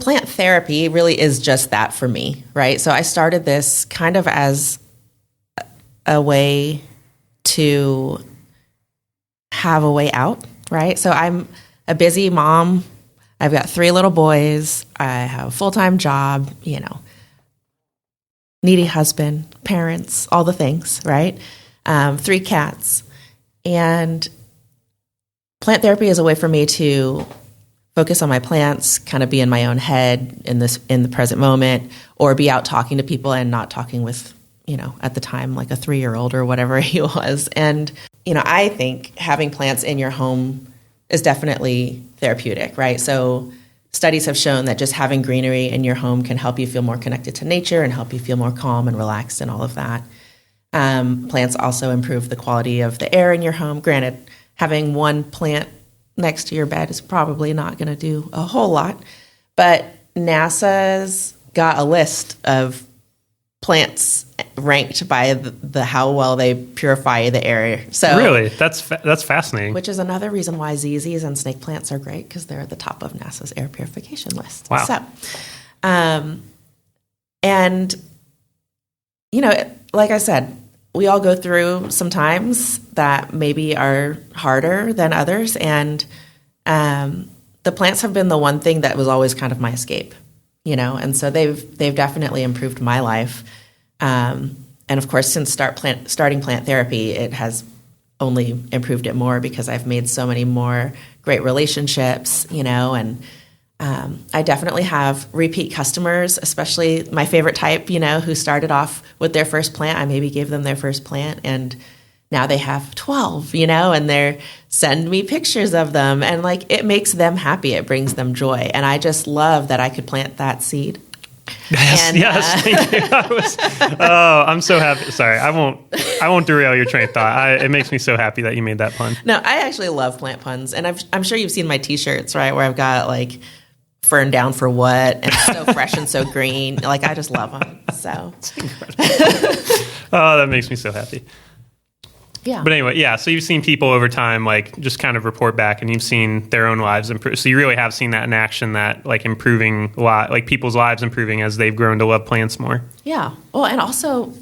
plant therapy really is just that for me, right? So I started this kind of as a way to have a way out, right? So I'm a busy mom. I've got 3 little boys. I have a full-time job, needy husband, parents, all the things, right? 3 cats. And plant therapy is a way for me to focus on my plants, kind of be in my own head in the present moment, or be out talking to people and not talking with, at the time, like a 3-year-old or whatever he was. And, I think having plants in your home is definitely therapeutic, right? So studies have shown that just having greenery in your home can help you feel more connected to nature and help you feel more calm and relaxed and all of that. Plants also improve the quality of the air in your home. Granted, having one plant next to your bed is probably not going to do a whole lot, but NASA's got a list of plants ranked by the how well they purify the air. So really, that's fascinating. Which is another reason why ZZs and snake plants are great, because they're at the top of NASA's air purification list. Wow. So, and like I said, we all go through some times that maybe are harder than others, and the plants have been the one thing that was always kind of my escape, and so they've definitely improved my life. And of course, since starting plant therapy, it has only improved it more because I've made so many more great relationships, and I definitely have repeat customers, especially my favorite type, who started off with their first plant. I maybe gave them their first plant and now they have 12, and they send me pictures of them, and it makes them happy. It brings them joy. And I just love that I could plant that seed. Yes, thank you. I'm so happy. Sorry, I won't derail your train of thought. It makes me so happy that you made that pun. No, I actually love plant puns, and I'm sure you've seen my T-shirts, right, where I've got fern down for what, and so fresh and so green. I just love them. So, oh, that makes me so happy. Yeah. But anyway, yeah. So you've seen people over time, just kind of report back, and you've seen their own lives improve. So you really have seen that in action, that improving people's lives improving as they've grown to love plants more. Yeah. Well, and also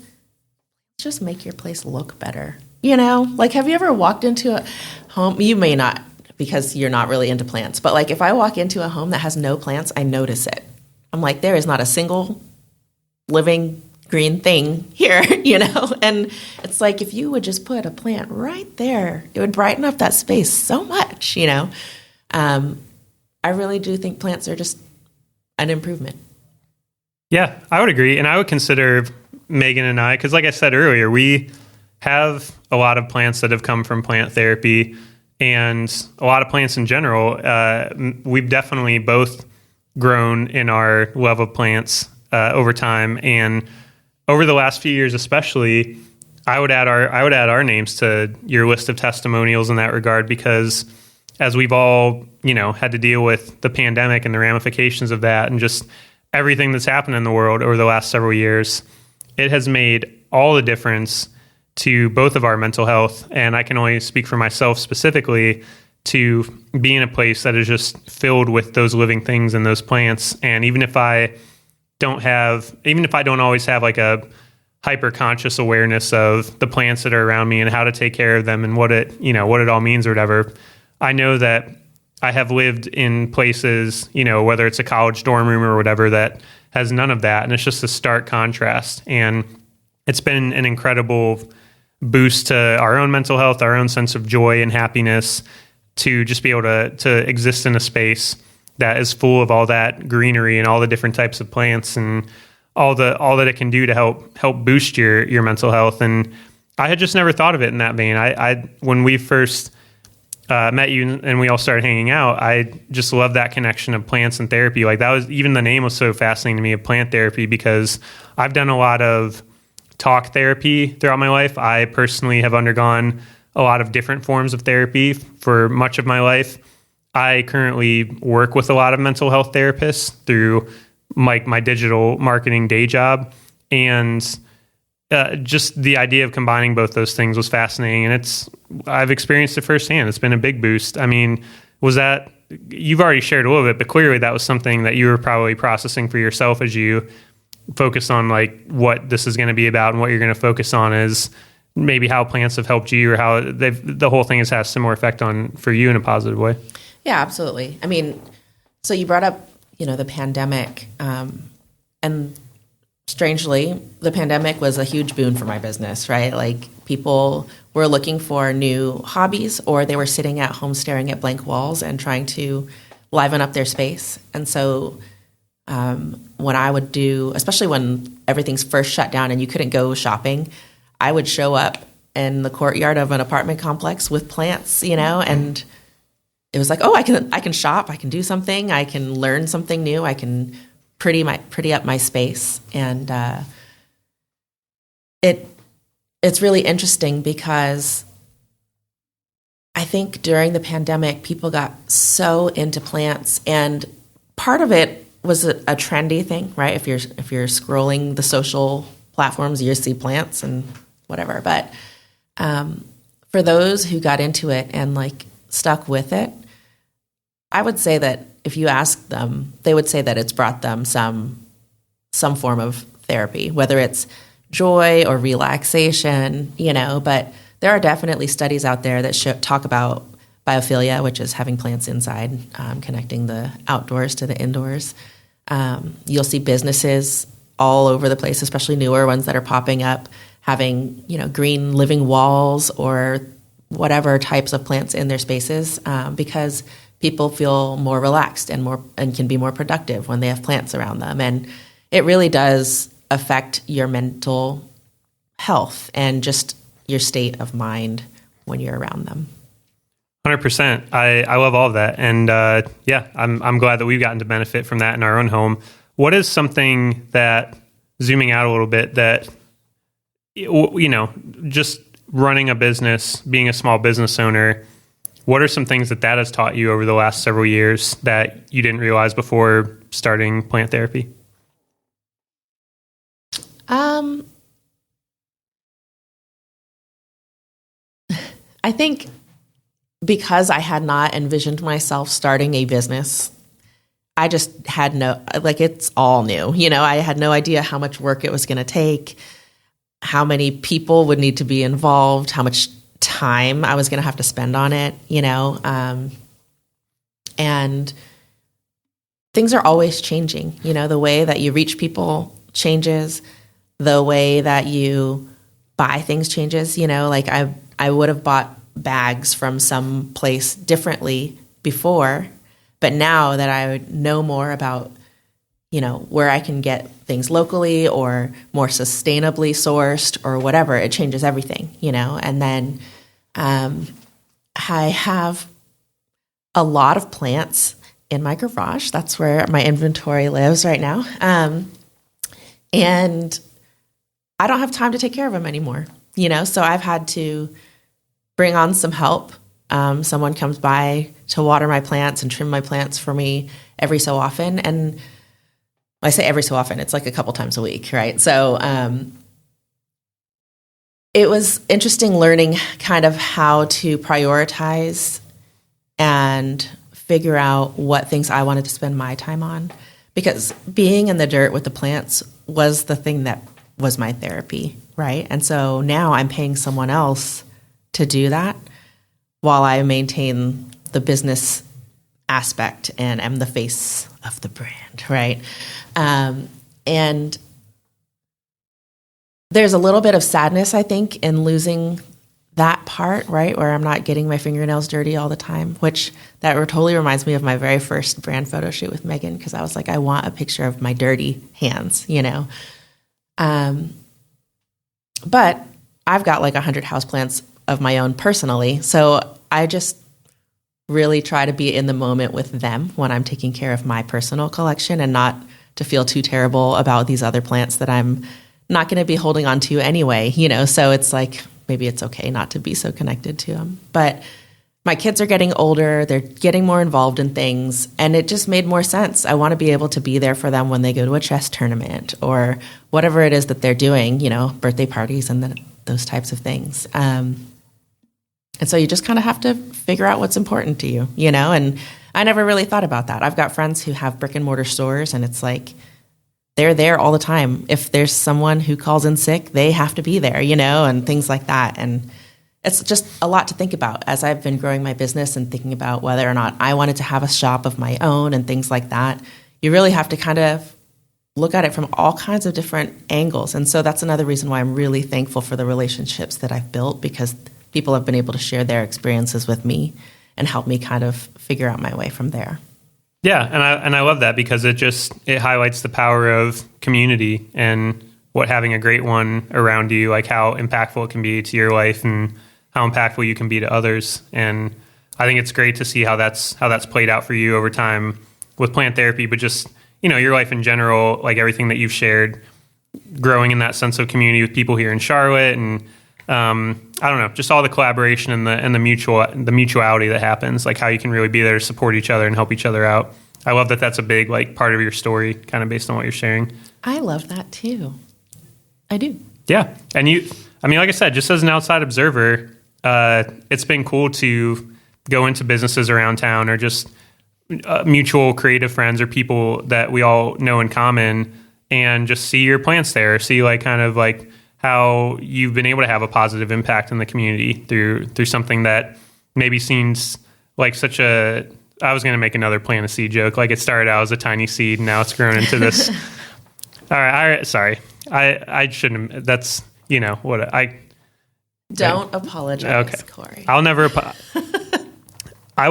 just make your place look better. Have you ever walked into a home? You may not, because you're not really into plants. But if I walk into a home that has no plants, I notice it. I'm like, there is not a single living green thing here, and it's if you would just put a plant right there, it would brighten up that space so much. I really do think plants are just an improvement. Yeah, I would agree. And I would consider Megan and I, because like I said earlier, we have a lot of plants that have come from plant therapy, and a lot of plants in general. We've definitely both grown in our love of plants over time, and over the last few years, especially, I would add our names to your list of testimonials in that regard, because as we've all, had to deal with the pandemic and the ramifications of that, and just everything that's happened in the world over the last several years, it has made all the difference to both of our mental health. And I can only speak for myself specifically, to be in a place that is just filled with those living things and those plants. And even if I don't always have like a hyper conscious awareness of the plants that are around me and how to take care of them and what it all means or whatever, I know that I have lived in places, whether it's a college dorm room or whatever, that has none of that. And it's just a stark contrast. And it's been an incredible boost to our own mental health, our own sense of joy and happiness, to just be able to exist in a space that is full of all that greenery and all the different types of plants and all that it can do to help boost your mental health. And I had just never thought of it in that vein. I when we first met you and we all started hanging out, I just loved that connection of plants and therapy. Like, that was, even the name was so fascinating to me, of plant therapy, because I've done a lot of talk therapy throughout my life. I personally have undergone a lot of different forms of therapy for much of my life. I currently work with a lot of mental health therapists through my digital marketing day job. And just the idea of combining both those things was fascinating. And I've experienced it firsthand. It's been a big boost. I mean, you've already shared a little bit, but clearly that was something that you were probably processing for yourself as you focus on like what this is going to be about, and what you're going to focus on is maybe how plants have helped you, or how the whole thing has had a similar effect for you in a positive way. Yeah, absolutely. I mean, so you brought up, the pandemic, and strangely, the pandemic was a huge boon for my business, right? Like, people were looking for new hobbies, or they were sitting at home staring at blank walls and trying to liven up their space. And so when I would do, especially when everything's first shut down and you couldn't go shopping, I would show up in the courtyard of an apartment complex with plants, and it was like, oh, I can shop, I can do something, I can learn something new, I can pretty up my space. And it's really interesting, because I think during the pandemic, people got so into plants, and part of it was a trendy thing, right? If you're scrolling the social platforms, you see plants and whatever. But for those who got into it and like stuck with it, I would say that if you ask them, they would say that it's brought them some form of therapy, whether it's joy or relaxation, but there are definitely studies out there that talk about biophilia, which is having plants inside, connecting the outdoors to the indoors. You'll see businesses all over the place, especially newer ones that are popping up, having, green living walls or whatever types of plants in their spaces, because people feel more relaxed and can be more productive when they have plants around them. And it really does affect your mental health and just your state of mind when you're around them. 100%. I love all of that. And I'm glad that we've gotten to benefit from that in our own home. What is something that, zooming out a little bit, that, just running a business, being a small business owner, what are some things that has taught you over the last several years that you didn't realize before starting plant therapy? I think because I had not envisioned myself starting a business, I just had it's all new. I had no idea how much work it was going to take, how many people would need to be involved, how much time I was going to have to spend on it, and things are always changing. The way that you reach people changes, the way that you buy things changes. I would have bought bags from some place differently before, but now that I know more about where I can get things locally or more sustainably sourced or whatever, it changes everything, And then I have a lot of plants in my garage. That's where my inventory lives right now. And I don't have time to take care of them anymore, So I've had to bring on some help. Someone comes by to water my plants and trim my plants for me every so often. And I say every so often, it's like a couple times a week, right? So it was interesting learning kind of how to prioritize and figure out what things I wanted to spend my time on. Because being in the dirt with the plants was the thing that was my therapy, right? And so now I'm paying someone else to do that while I maintain the business aspect and am the face of the brand, right? And there's a little bit of sadness, I think, in losing that part, right? Where I'm not getting my fingernails dirty all the time, which that totally reminds me of my very first brand photo shoot with Megan, because I was like, I want a picture of my dirty hands, But I've got like 100 houseplants of my own personally. So I just really try to be in the moment with them when I'm taking care of my personal collection and not to feel too terrible about these other plants that I'm not going to be holding on to anyway, So it's like, maybe it's okay not to be so connected to them. But my kids are getting older. They're getting more involved in things. And it just made more sense. I want to be able to be there for them when they go to a chess tournament or whatever it is that they're doing, birthday parties and those types of things. And so you just kind of have to figure out what's important to you, And I never really thought about that. I've got friends who have brick and mortar stores, and it's like they're there all the time. If there's someone who calls in sick, they have to be there, and things like that. And it's just a lot to think about as I've been growing my business and thinking about whether or not I wanted to have a shop of my own and things like that. You really have to kind of look at it from all kinds of different angles. And so that's another reason why I'm really thankful for the relationships that I've built, because people have been able to share their experiences with me and help me kind of figure out my way from there. Yeah, and I love that, because it highlights the power of community and what having a great one around you, like how impactful it can be to your life and how impactful you can be to others. And I think it's great to see how that's played out for you over time with plant therapy, but just, your life in general, like everything that you've shared, growing in that sense of community with people here in Charlotte, and I don't know, just all the collaboration and the mutuality that happens, like how you can really be there to support each other and help each other out. I love that that's a big part of your story, kind of based on what you're sharing. I love that too. I do. Yeah. And like I said, just as an outside observer, it's been cool to go into businesses around town or just mutual creative friends or people that we all know in common, and just see your plants there, see how you've been able to have a positive impact in the community through something that maybe seems like such a... I was going to make another plant a seed joke. Like, it started out as a tiny seed, and now it's grown into this... All right, sorry. I shouldn't... That's, what I... Don't apologize, okay. Corey. I will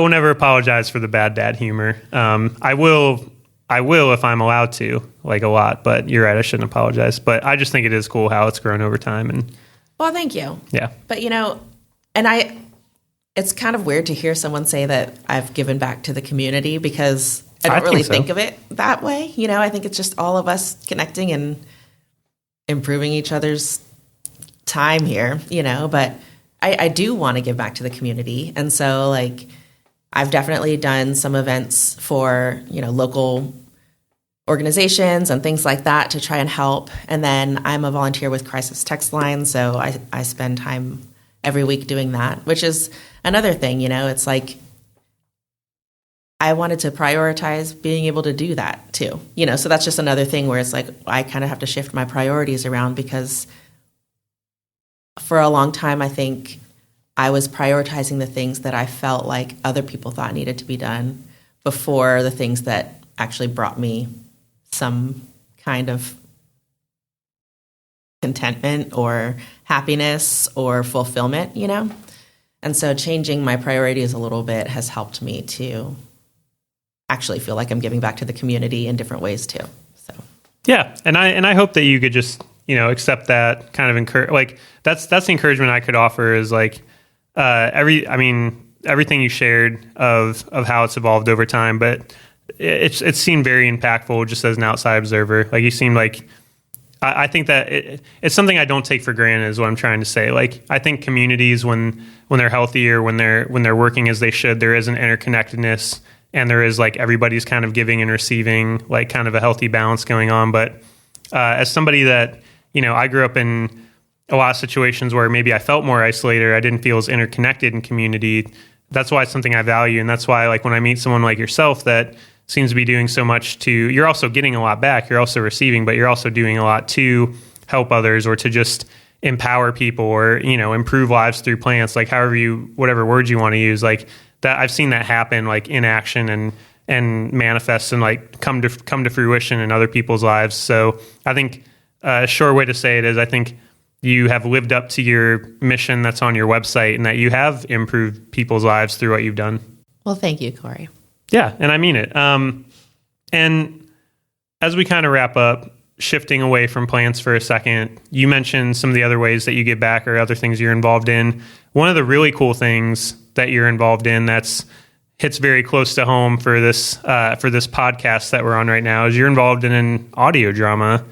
never apologize for the bad dad humor. I will if I'm allowed to, a lot, but you're right, I shouldn't apologize. But I just think it is cool how it's grown over time. And well, thank you. Yeah. But, it's kind of weird to hear someone say that I've given back to the community, because I don't really think of it that way. I think it's just all of us connecting and improving each other's time here, but I do want to give back to the community. And so I've definitely done some events for, local organizations and things like that to try and help. And then I'm a volunteer with Crisis Text Line, so I spend time every week doing that, which is another thing, it's like I wanted to prioritize being able to do that too, so that's just another thing where it's like I kind of have to shift my priorities around, because for a long time, I think I was prioritizing the things that I felt like other people thought needed to be done before the things that actually brought me some kind of contentment or happiness or fulfillment, And so changing my priorities a little bit has helped me to actually feel like I'm giving back to the community in different ways too. Yeah. And I hope that you could just, accept that kind of that's the encouragement I could offer is like, everything you shared of how it's evolved over time, but it seemed very impactful just as an outside observer. Like you seemed like, I think that it's something I don't take for granted is what I'm trying to say. Like I think communities when they're healthy or when they're working as they should, there is an interconnectedness and there is like everybody's kind of giving and receiving, like kind of a healthy balance going on. But as somebody that, I grew up in a lot of situations where maybe I felt more isolated or I didn't feel as interconnected in community. That's why it's something I value. And that's why like when I meet someone like yourself that seems to be doing so much you're also getting a lot back, you're also receiving, but you're also doing a lot to help others or to just empower people or, improve lives through plants, like whatever words you want to use, like that. I've seen that happen like in action and manifest and like come to fruition in other people's lives. So I think a short way to say it is I think you have lived up to your mission that's on your website and that you have improved people's lives through what you've done. Well, thank you, Corey. Yeah, and I mean it. And as we kind of wrap up, shifting away from plants for a second, you mentioned some of the other ways that you give back or other things you're involved in. One of the really cool things that you're involved in hits very close to home for this podcast that we're on right now is you're involved in an audio drama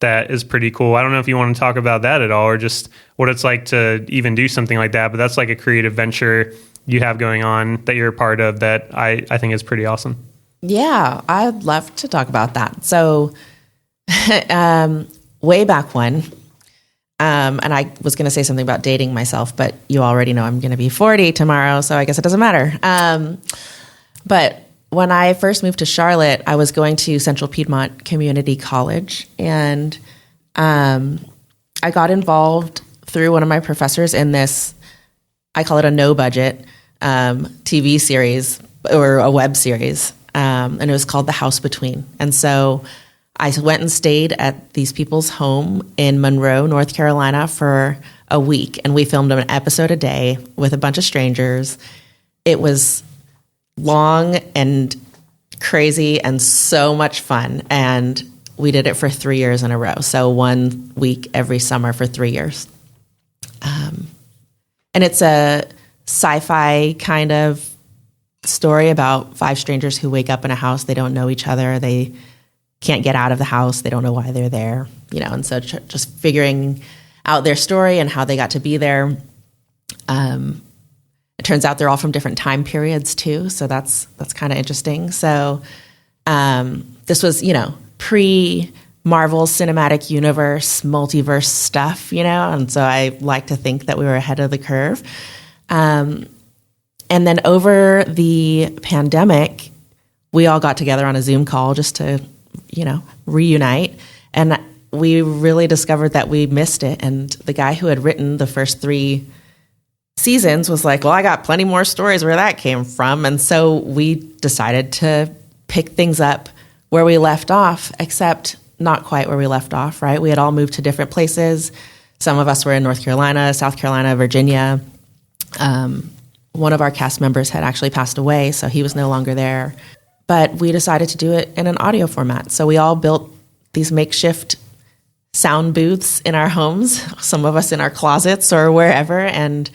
that is pretty cool. I don't know if you want to talk about that at all or just what it's like to even do something like that, but that's like a creative venture you have going on that you're a part of that I think is pretty awesome. Yeah, I'd love to talk about that. So way back when, and I was going to say something about dating myself, but you already know I'm going to be 40 tomorrow, so I guess it doesn't matter. But when I first moved to Charlotte, I was going to Central Piedmont Community College, and I got involved through one of my professors in this, I call it a no-budget TV series or a web series, and it was called The House Between. And so I went and stayed at these people's home in Monroe, North Carolina for a week, and we filmed an episode a day with a bunch of strangers. It was long and crazy and so much fun, and we did it for 3 years in a row. So 1 week every summer for 3 years. And it's a sci-fi kind of story about 5 strangers who wake up in a house. They don't know each other. They can't get out of the house. They don't know why they're there, and so just figuring out their story and how they got to be there. It turns out they're all from different time periods too. So that's kind of interesting. So this was, pre-Marvel Cinematic Universe, multiverse stuff, and so I like to think that we were ahead of the curve. And then over the pandemic, we all got together on a Zoom call just to, reunite. And we really discovered that we missed it. And the guy who had written the first 3 seasons was like, well, I got plenty more stories where that came from. And so we decided to pick things up where we left off, except not quite where we left off, right? We had all moved to different places. Some of us were in North Carolina, South Carolina, Virginia. One of our cast members had actually passed away, so he was no longer there. But we decided to do it in an audio format. So we all built these makeshift sound booths in our homes, some of us in our closets or wherever, and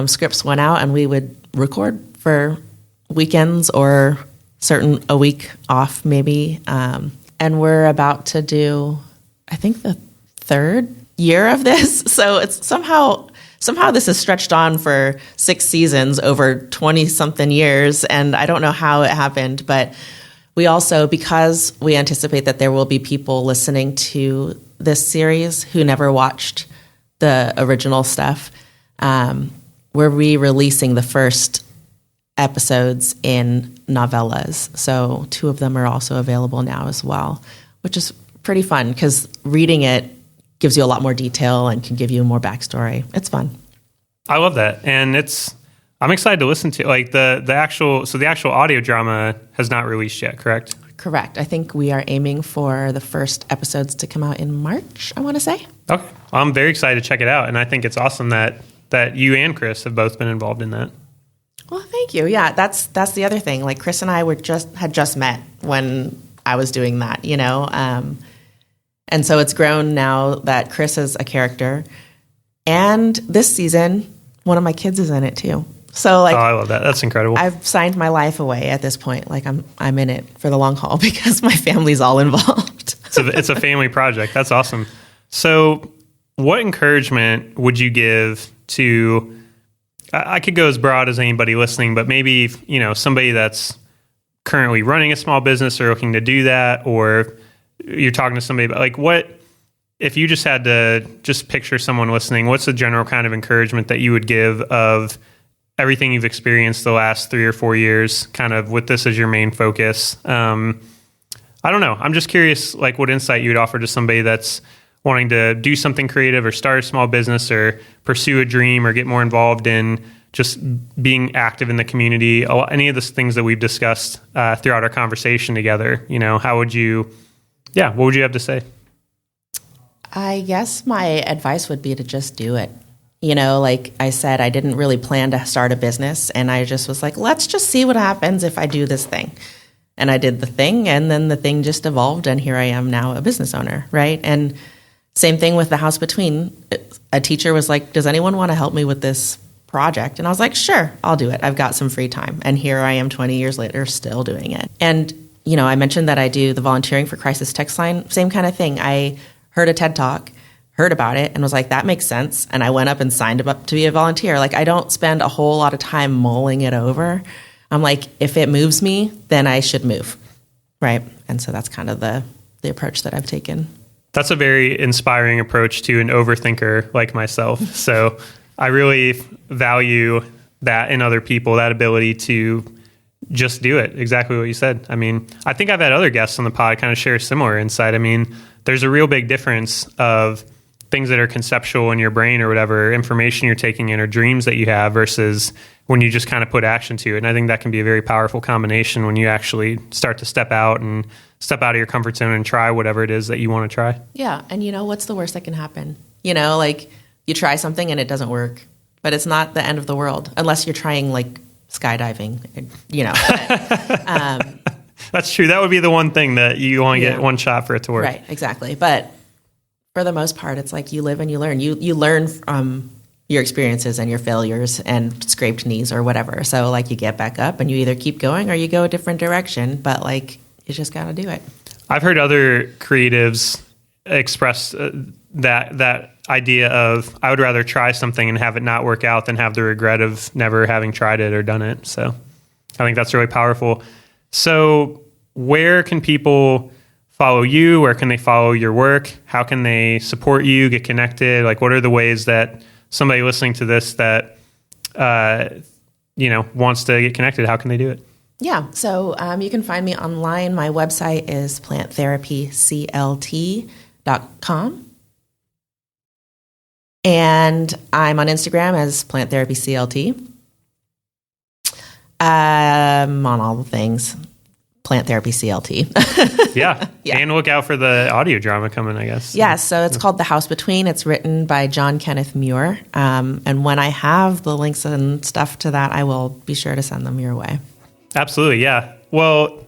scripts went out, and we would record for weekends or a week off maybe. And we're about to do, I think, the 3rd year of this. So it's somehow this is stretched on for 6 seasons over 20-something years, and I don't know how it happened, but we also, because we anticipate that there will be people listening to this series who never watched the original stuff, we're re-releasing the first episodes in novellas. So 2 of them are also available now as well, which is pretty fun because reading it gives you a lot more detail and can give you more backstory. It's fun. I love that. And I'm excited to listen to like the actual audio drama has not released yet, correct? Correct. I think we are aiming for the first episodes to come out in March, I want to say. Okay. Well, I'm very excited to check it out. And I think it's awesome that you and Chris have both been involved in that. Well, thank you. Yeah, that's the other thing. Like Chris and I had just met when I was doing that, And so it's grown now that Chris is a character. And this season, one of my kids is in it too. So like, oh, I love that. That's incredible. I've signed my life away at this point. Like I'm in it for the long haul because my family's all involved. It's a family project. That's awesome. So what encouragement would you give to, I could go as broad as anybody listening, but maybe, somebody that's currently running a small business or looking to do that, or you're talking to somebody about like what, if you just had to just picture someone listening, what's the general kind of encouragement that you would give of everything you've experienced the last 3 or 4 years, kind of with this as your main focus? I don't know. I'm just curious, like what insight you would offer to somebody that's wanting to do something creative or start a small business or pursue a dream or get more involved in just being active in the community. Any of the things that we've discussed throughout our conversation together, what would you have to say? I guess my advice would be to just do it. Like I said, I didn't really plan to start a business, and I just was like, let's just see what happens if I do this thing. And I did the thing, and then the thing just evolved, and here I am now a business owner, right? And same thing with the House Between. A teacher was like, does anyone want to help me with this project? And I was like, sure, I'll do it. I've got some free time. And here I am 20 years later still doing it. And, I mentioned that I do the volunteering for Crisis Text Line. Same kind of thing. I heard a TED Talk, heard about it, and was like, that makes sense. And I went up and signed up to be a volunteer. Like, I don't spend a whole lot of time mulling it over. I'm like, if it moves me, then I should move, right? And so that's kind of the approach that I've taken. That's a very inspiring approach to an overthinker like myself. So I really value that in other people, that ability to just do it. Exactly what you said. I mean, I think I've had other guests on the pod kind of share similar insight. I mean, there's a real big difference of things that are conceptual in your brain or whatever, information you're taking in or dreams that you have versus when you just kind of put action to it. And I think that can be a very powerful combination when you actually start to step out of your comfort zone and try whatever it is that you want to try. Yeah. And what's the worst that can happen? Like you try something and it doesn't work, but it's not the end of the world unless you're trying like skydiving, That's true. That would be the one thing that you only get one shot for it to work. Right. Exactly. But for the most part, it's like you live and you learn. You learn from your experiences and your failures and scraped knees or whatever. So like you get back up and you either keep going or you go a different direction, but like you just got to do it. I've heard other creatives express that idea of I would rather try something and have it not work out than have the regret of never having tried it or done it. So I think that's really powerful. So where can people follow you? Where can they follow your work? How can they support you, get connected? Like, what are the ways that somebody listening to this that, wants to get connected? How can they do it? Yeah. So you can find me online. My website is planttherapyclt.com. And I'm on Instagram as planttherapyclt. On all the things. Plant Therapy CLT. Yeah. And look out for the audio drama coming, I guess. Yeah, so it's called The House Between. It's written by John Kenneth Muir. And when I have the links and stuff to that, I will be sure to send them your way. Absolutely, yeah. Well,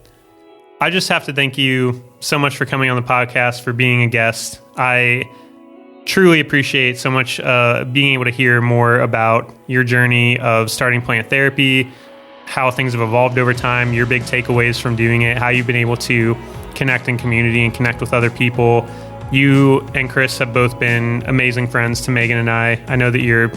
I just have to thank you so much for coming on the podcast, for being a guest. I truly appreciate so much being able to hear more about your journey of starting Plant Therapy, how things have evolved over time, your big takeaways from doing it, how you've been able to connect in community and connect with other people. You and Chris have both been amazing friends to Megan and I. I know that you're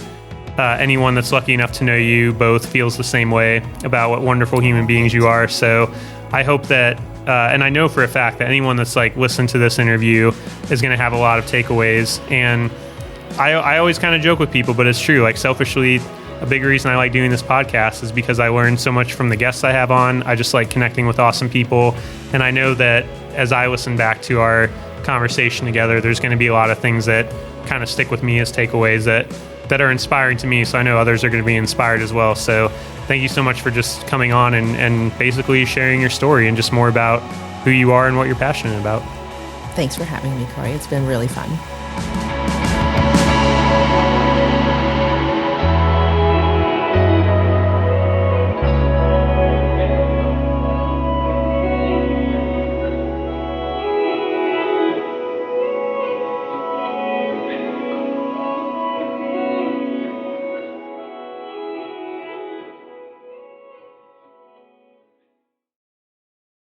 anyone that's lucky enough to know you both feels the same way about what wonderful human beings you are. So I hope that, and I know for a fact that anyone that's like listened to this interview is going to have a lot of takeaways. And I always kind of joke with people, but it's true. Like selfishly, a big reason I like doing this podcast is because I learned so much from the guests I have on. I just like connecting with awesome people. And I know that as I listen back to our conversation together, there's going to be a lot of things that kind of stick with me as takeaways that are inspiring to me. So I know others are going to be inspired as well. So thank you so much for just coming on and basically sharing your story and just more about who you are and what you're passionate about. Thanks for having me, Corey. It's been really fun.